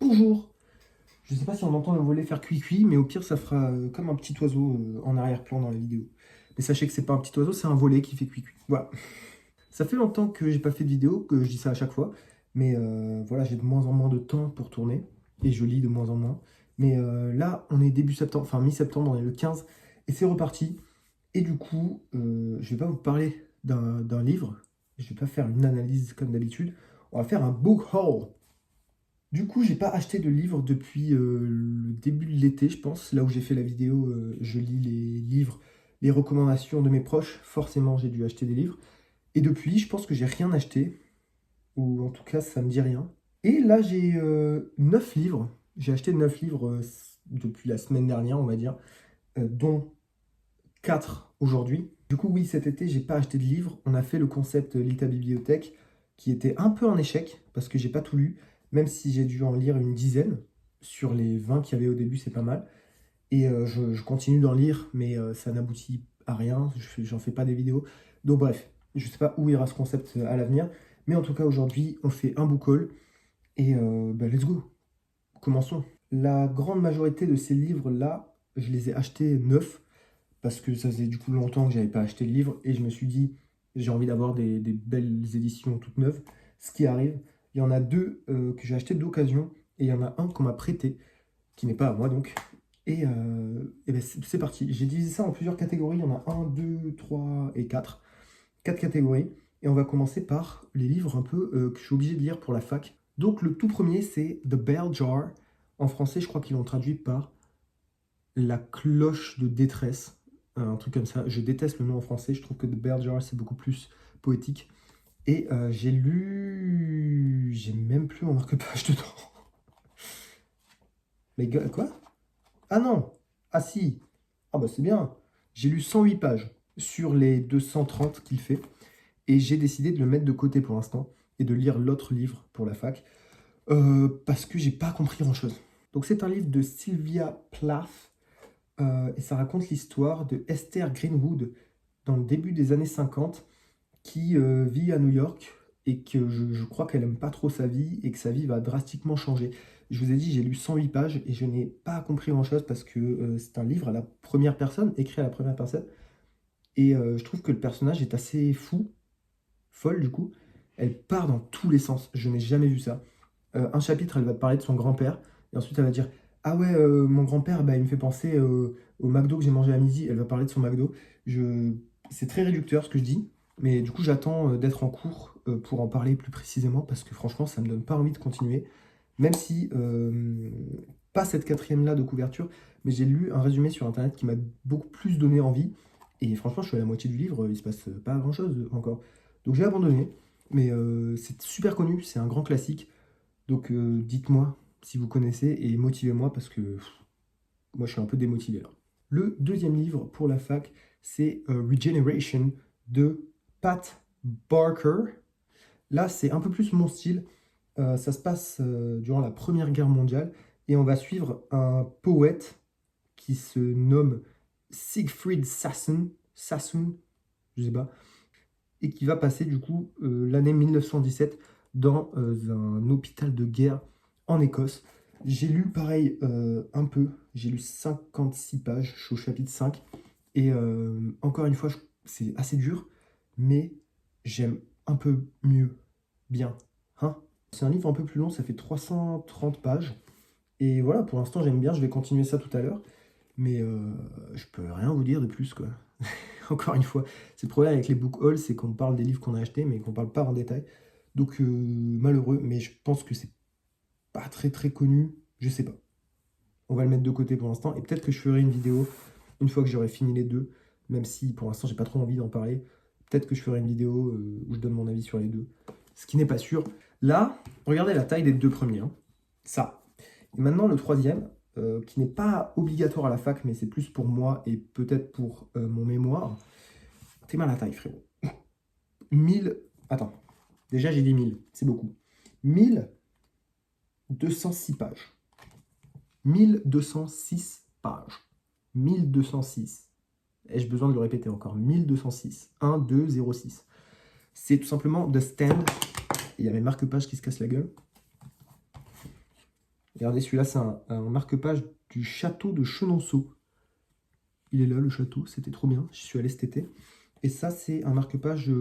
Bonjour. Je sais pas si on entend le volet faire cuit-cuit, mais au pire, ça fera comme un petit oiseau en arrière-plan dans la vidéo. Mais sachez que c'est pas un petit oiseau, c'est un volet qui fait cuit-cuit. Voilà. Ça fait longtemps que j'ai pas fait de vidéo, que je dis ça à chaque fois, mais voilà, j'ai de moins en moins de temps pour tourner, et je lis de moins en moins. Mais là, on est début septembre, enfin mi-septembre, on est le 15, et c'est reparti. Et du coup, je vais pas vous parler d'un livre, je vais pas faire une analyse comme d'habitude, on va faire un book haul. Du coup, j'ai pas acheté de livre depuis le début de l'été, je pense. Là où j'ai fait la vidéo, je lis les livres, les recommandations de mes proches. Forcément, j'ai dû acheter des livres. Et depuis, je pense que j'ai rien acheté, ou en tout cas, ça me dit rien. Et là, j'ai 9 livres. J'ai acheté 9 livres depuis la semaine dernière, on va dire, dont 4 aujourd'hui. Du coup, oui, cet été, j'ai pas acheté de livres. On a fait le concept Lit ta bibliothèque, qui était un peu un échec, parce que j'ai pas tout lu, même si j'ai dû en lire une dizaine. Sur les 20 qu'il y avait au début, c'est pas mal. Et je continue d'en lire, mais ça n'aboutit à rien. J'en fais pas des vidéos. Donc bref, je sais pas où ira ce concept à l'avenir. Mais en tout cas, aujourd'hui, on fait un book haul. Et bah, let's go. Commençons. La grande majorité de ces livres-là, je les ai achetés neufs parce que ça faisait du coup longtemps que j'avais pas acheté de livre et je me suis dit j'ai envie d'avoir des belles éditions toutes neuves. Ce qui arrive, il y en a deux que j'ai acheté d'occasion et il y en a un qu'on m'a prêté, qui n'est pas à moi donc. Et ben c'est parti. J'ai divisé ça en plusieurs catégories. Il y en a un, deux, trois et quatre. Quatre catégories. Et on va commencer par les livres un peu que je suis obligé de lire pour la fac. Donc le tout premier c'est The Bell Jar. En français, je crois qu'ils l'ont traduit par La cloche de détresse, un truc comme ça. Je déteste le nom en français, je trouve que The Bell Jar c'est beaucoup plus poétique. Et j'ai lu. J'ai même plus en marque-page dedans. Mais quoi? Ah non! Ah si! Ah bah c'est bien! J'ai lu 108 pages sur les 230 qu'il fait. Et j'ai décidé de le mettre de côté pour l'instant et de lire l'autre livre pour la fac. Parce que j'ai pas compris grand-chose. Donc c'est un livre de Sylvia Plath. Et ça raconte l'histoire de Esther Greenwood dans le début des années 50 qui vit à New York et que je crois qu'elle aime pas trop sa vie et que sa vie va drastiquement changer. Je vous ai dit, j'ai lu 108 pages et je n'ai pas compris grand-chose parce que c'est un livre à la première personne, écrit à la première personne. Et je trouve que le personnage est assez fou, folle du coup. Elle part dans tous les sens, je n'ai jamais vu ça. Un chapitre, elle va parler de son grand-père, et ensuite elle va dire ah ouais, mon grand-père, bah, il me fait penser au McDo que j'ai mangé à midi. Elle va parler de son McDo. Je... C'est très réducteur ce que je dis, mais du coup j'attends d'être en cours pour en parler plus précisément, parce que franchement ça me donne pas envie de continuer, même si pas cette quatrième-là de couverture, mais j'ai lu un résumé sur internet qui m'a beaucoup plus donné envie, et franchement je suis à la moitié du livre, il se passe pas grand-chose encore. Donc j'ai abandonné, mais c'est super connu, c'est un grand classique. Donc dites-moi si vous connaissez et motivez-moi parce que moi je suis un peu démotivé là. Le deuxième livre pour la fac, c'est Regeneration de Pat Barker. Là, c'est un peu plus mon style. Ça se passe durant la Première Guerre mondiale et on va suivre un poète qui se nomme Siegfried Sassoon, je sais pas, et qui va passer du coup l'année 1917 dans un hôpital de guerre en Écosse. J'ai lu pareil un peu, j'ai lu 56 pages, je suis au chapitre 5, et encore une fois, c'est assez dur, mais j'aime un peu mieux, bien. Hein, c'est un livre un peu plus long, ça fait 330 pages, et voilà, pour l'instant j'aime bien, je vais continuer ça tout à l'heure, mais je peux rien vous dire de plus, quoi. Encore une fois, c'est le problème avec les book hauls, c'est qu'on parle des livres qu'on a achetés, mais qu'on parle pas en détail. Donc malheureux, mais je pense que c'est pas très très connu, je sais pas. On va le mettre de côté pour l'instant, et peut-être que je ferai une vidéo une fois que j'aurai fini les deux, même si pour l'instant j'ai pas trop envie d'en parler. Peut-être que je ferai une vidéo où je donne mon avis sur les deux, ce qui n'est pas sûr. Là, regardez la taille des deux premiers, hein. Ça. Et maintenant le troisième, qui n'est pas obligatoire à la fac, mais c'est plus pour moi et peut-être pour mon mémoire. T'es mal à la taille, frérot. 1000... Attends. Déjà, j'ai dit 1000. C'est beaucoup. 1206 pages. 1206 pages. 1206. Ai-je besoin de le répéter encore? 1206. 1, 2, 0, 6. C'est tout simplement The Stand. Il y a mes marque-pages qui se cassent la gueule. Regardez, celui-là, c'est un marque-page du château de Chenonceau. Il est là, le château, c'était trop bien. Je suis allé cet été. Et ça, c'est un marque-page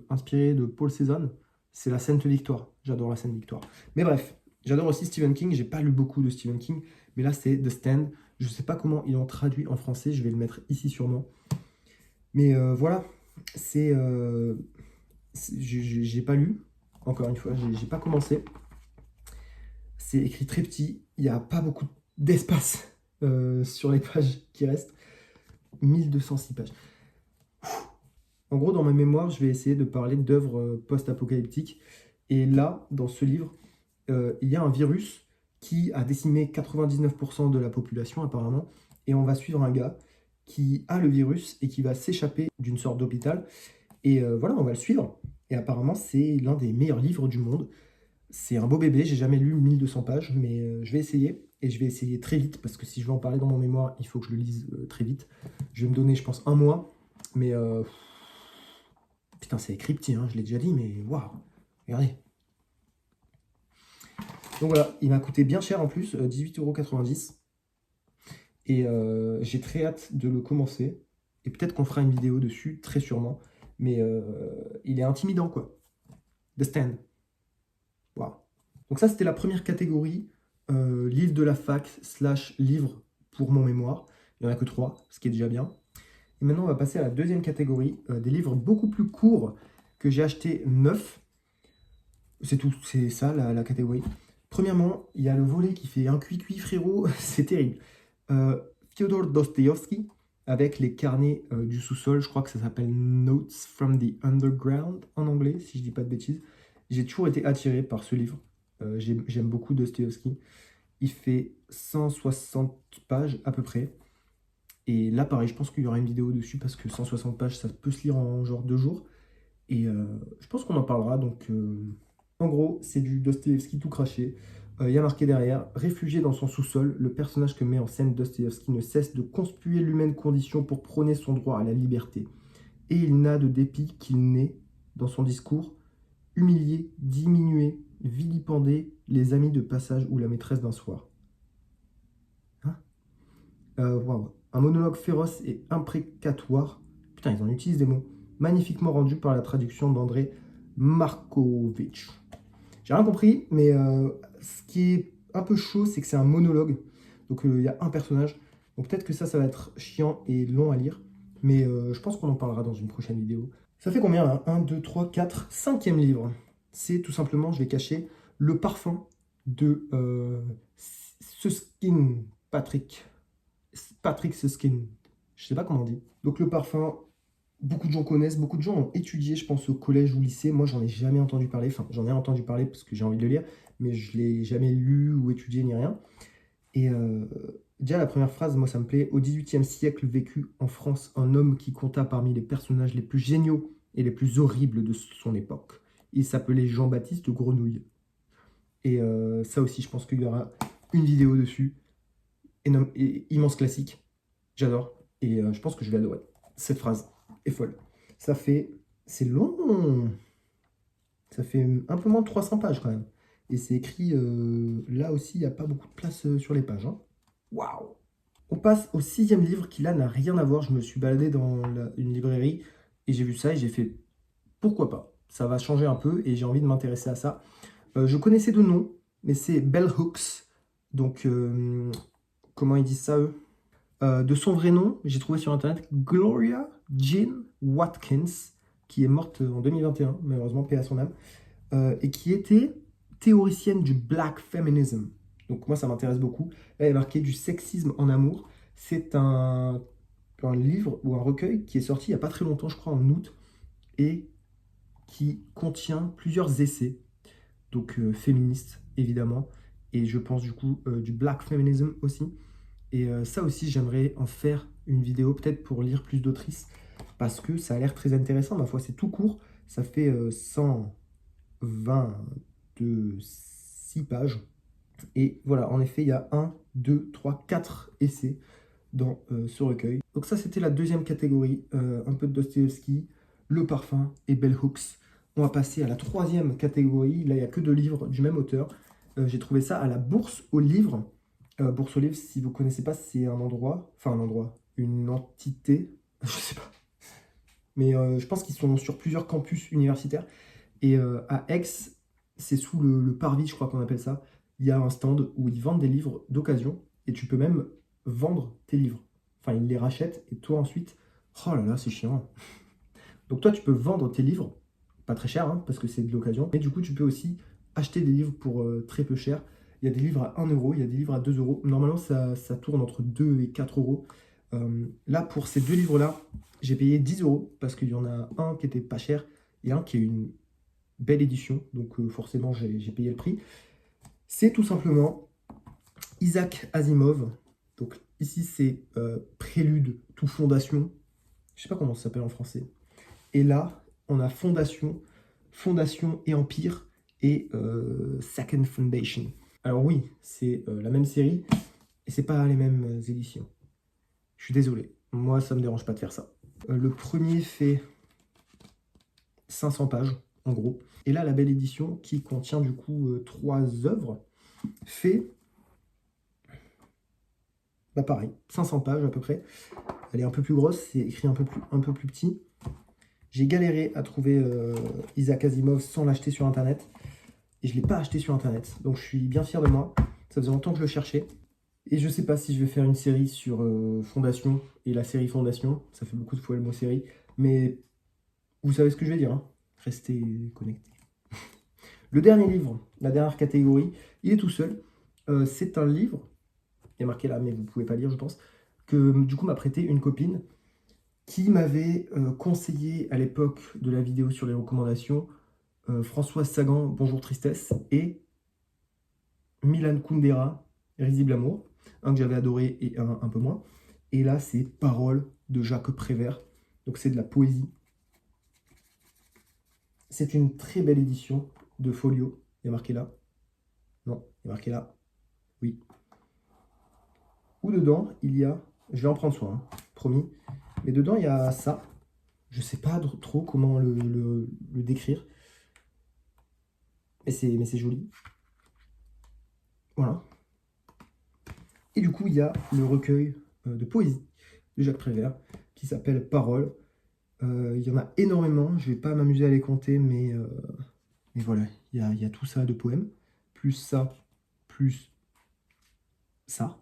inspiré de Paul Cézanne. C'est la Sainte Victoire. J'adore la Sainte Victoire. Mais bref, j'adore aussi Stephen King. J'ai pas lu beaucoup de Stephen King. Mais là, c'est The Stand. Je sais pas comment ils l'ont traduit en français. Je vais le mettre ici sûrement. Mais voilà, j'ai pas lu. Encore une fois, j'ai pas commencé. C'est écrit très petit. Il n'y a pas beaucoup d'espace sur les pages qui restent. 1206 pages. En gros, dans ma mémoire, je vais essayer de parler d'œuvres post-apocalyptiques. Et là, dans ce livre, il y a un virus qui a décimé 99% de la population apparemment. Et on va suivre un gars qui a le virus et qui va s'échapper d'une sorte d'hôpital. Et voilà, on va le suivre. Et apparemment, c'est l'un des meilleurs livres du monde. C'est un beau bébé, j'ai jamais lu 1200 pages, mais je vais essayer. Et je vais essayer très vite, parce que si je veux en parler dans mon mémoire, il faut que je le lise très vite. Je vais me donner, je pense, un mois. Mais putain, c'est écrit petit, hein, je l'ai déjà dit, mais waouh, regardez. Donc voilà, il m'a coûté bien cher en plus, 18,90 €. Et j'ai très hâte de le commencer. Et peut-être qu'on fera une vidéo dessus, très sûrement. Mais il est intimidant, quoi. The Stand. Waouh. Donc ça, c'était la première catégorie, livre de la fac / livre pour mon mémoire. Il n'y en a que 3, ce qui est déjà bien. Et maintenant, on va passer à la deuxième catégorie, des livres beaucoup plus courts que j'ai acheté neufs. C'est tout, c'est ça la catégorie. Premièrement, il y a le volet qui fait un cuit-cuit, frérot, c'est terrible. Fyodor Dostoïevski, avec les carnets du sous-sol, je crois que ça s'appelle Notes from the Underground en anglais, si je dis pas de bêtises. J'ai toujours été attiré par ce livre. J'aime beaucoup Dostoïevski. Il fait 160 pages à peu près. Et là, pareil, je pense qu'il y aura une vidéo dessus parce que 160 pages, ça peut se lire en genre 2 jours. Et je pense qu'on en parlera. Donc, en gros, c'est du Dostoïevski tout craché. Il y a marqué derrière, réfugié dans son sous-sol, le personnage que met en scène Dostoïevski ne cesse de conspuer l'humaine condition pour prôner son droit à la liberté. Et il n'a de dépit qu'il n'ait, dans son discours, humilié, diminué, vilipendé les amis de passage ou la maîtresse d'un soir. Hein? Wow. Un monologue féroce et imprécatoire. Putain, ils en utilisent des mots. Magnifiquement rendu par la traduction d'André Markovitch. J'ai rien compris, mais ce qui est un peu chaud, c'est que c'est un monologue. Donc il y a un personnage. Donc peut-être que ça va être chiant et long à lire. Mais je pense qu'on en parlera dans une prochaine vidéo. Ça fait combien là? 1, 2, 3, 4, 5e livre. C'est tout simplement, je vais cacher, le parfum de Susskind, Patrick Susskind. Je sais pas comment on dit. Donc le parfum, beaucoup de gens connaissent, beaucoup de gens ont étudié, je pense, au collège ou au lycée. Moi, j'en ai jamais entendu parler. Enfin, j'en ai entendu parler parce que j'ai envie de le lire, mais je l'ai jamais lu ou étudié ni rien. Et déjà, la première phrase, moi, ça me plaît. Au XVIIIe siècle, vécut en France un homme qui compta parmi les personnages les plus géniaux et les plus horribles de son époque. Il s'appelait Jean-Baptiste Grenouille. Et ça aussi, je pense qu'il y aura une vidéo dessus. Immense classique. J'adore. Et je pense que je vais adorer. Cette phrase est folle. C'est long. Ça fait un peu moins de 300 pages quand même. Et c'est écrit, là aussi, il n'y a pas beaucoup de place sur les pages. Hein. Waouh! On passe au 6e livre qui là n'a rien à voir. Je me suis baladé dans une librairie et j'ai vu ça et j'ai fait, pourquoi pas? Ça va changer un peu et j'ai envie de m'intéresser à ça. Je connaissais de nom, mais c'est Bell Hooks. Donc, comment ils disent ça, eux? De son vrai nom, j'ai trouvé sur internet Gloria Jean Watkins, qui est morte en 2021, malheureusement, paix à son âme, et qui était théoricienne du Black Feminism. Donc moi, ça m'intéresse beaucoup. Elle est marquée du sexisme en amour. C'est un livre ou un recueil qui est sorti il n'y a pas très longtemps, je crois en août, et qui contient plusieurs essais, donc féministes évidemment, et je pense du coup du Black Feminism aussi. Et ça aussi, j'aimerais en faire une vidéo, peut-être pour lire plus d'autrices, parce que ça a l'air très intéressant. Ma foi, c'est tout court. Ça fait 126 pages. Et voilà, en effet, il y a 1, 2, 3, 4 essais dans ce recueil. Donc ça, c'était la deuxième catégorie. Un peu de Dostoïevski, Le Parfum et Bell Hooks. On va passer à la troisième catégorie. Là, il n'y a que 2 livres du même auteur. J'ai trouvé ça à la Bourse aux livres. Bourse aux livres, si vous ne connaissez pas, c'est un endroit, enfin un endroit, une entité, je sais pas. Mais je pense qu'ils sont sur plusieurs campus universitaires. Et à Aix, c'est sous le parvis, je crois qu'on appelle ça. Il y a un stand où ils vendent des livres d'occasion. Et tu peux même vendre tes livres. Enfin, ils les rachètent et toi ensuite... Oh là là, c'est chiant. Donc toi, tu peux vendre tes livres, pas très cher, hein, parce que c'est de l'occasion. Mais du coup, tu peux aussi acheter des livres pour très peu cher. Il y a des livres à 1 euro, il y a des livres à 2 euros. Normalement, ça tourne entre 2 et 4 euros. Là, pour ces deux livres-là, j'ai payé 10 euros, parce qu'il y en a un qui était pas cher et un qui est une belle édition. Donc forcément, j'ai payé le prix. C'est tout simplement Isaac Asimov. Donc ici, c'est Prélude to Fondation. Je sais pas comment ça s'appelle en français. Et là, on a Fondation, Fondation et Empire et Second Foundation. Alors oui, c'est la même série et c'est pas les mêmes éditions. Je suis désolé, moi ça me dérange pas de faire ça. Le premier fait 500 pages en gros. Et là, la belle édition qui contient du coup 3 œuvres fait bah pareil, 500 pages à peu près. Elle est un peu plus grosse, c'est écrit un peu plus petit. J'ai galéré à trouver Isaac Asimov sans l'acheter sur internet. Et je ne l'ai pas acheté sur internet. Donc je suis bien fier de moi. Ça faisait longtemps que je le cherchais. Et je ne sais pas si je vais faire une série sur Fondation et la série Fondation. Ça fait beaucoup de fois le mot série. Mais vous savez ce que je vais dire. Hein. Restez connectés. Le dernier livre, la dernière catégorie, il est tout seul. C'est un livre, il est marqué là, mais vous ne pouvez pas lire, je pense, que du coup m'a prêté une copine qui m'avait conseillé à l'époque de la vidéo sur les recommandations Françoise Sagan, Bonjour Tristesse, et Milan Kundera, Risible Amour, un que j'avais adoré et un peu moins. Et là, c'est Paroles de Jacques Prévert, donc c'est de la poésie. C'est une très belle édition de Folio. Il y a marqué là. Non, il y a marqué là. Oui. Où dedans, il y a... Je vais en prendre soin, hein, promis. Mais dedans, il y a ça. Je sais pas trop comment le décrire. Mais c'est joli. Voilà. Et du coup, il y a le recueil de poésie de Jacques Prévert qui s'appelle Paroles. Il y en a énormément. Je ne vais pas m'amuser à les compter, mais voilà. Il y a tout ça de poèmes. Plus ça, plus ça.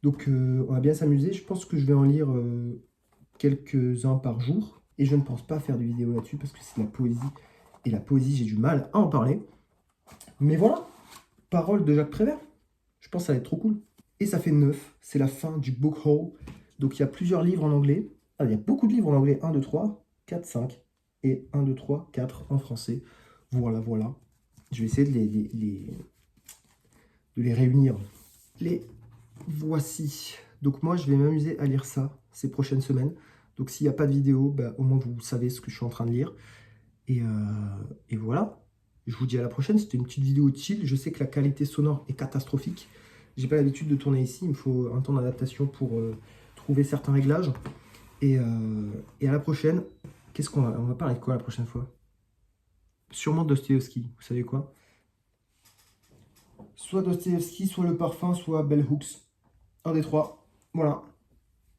Donc, on va bien s'amuser. Je pense que je vais en lire quelques-uns par jour. Et je ne pense pas faire de vidéo là-dessus parce que c'est de la poésie. Et la poésie, j'ai du mal à en parler. Mais voilà, Paroles de Jacques Prévert. Je pense que ça va être trop cool. Et ça fait 9, c'est la fin du book haul. Donc il y a plusieurs livres en anglais. Ah, il y a beaucoup de livres en anglais. 1, 2, 3, 4, 5. Et 1, 2, 3, 4 en français. Voilà, voilà. Je vais essayer de les réunir. Les voici. Donc moi, je vais m'amuser à lire ça ces prochaines semaines. Donc s'il n'y a pas de vidéo, bah, au moins vous savez ce que je suis en train de lire. Et voilà. Je vous dis à la prochaine. C'était une petite vidéo chill. Je sais que la qualité sonore est catastrophique. J'ai pas l'habitude de tourner ici. Il me faut un temps d'adaptation pour trouver certains réglages. Et à la prochaine. Qu'est-ce qu'on va... On va parler de quoi la prochaine fois? Sûrement Dostoïevski. Vous savez quoi? Soit Dostoïevski, soit Le Parfum, soit Bell Hooks. Un des trois. Voilà.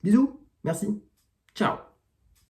Bisous. Merci. Ciao.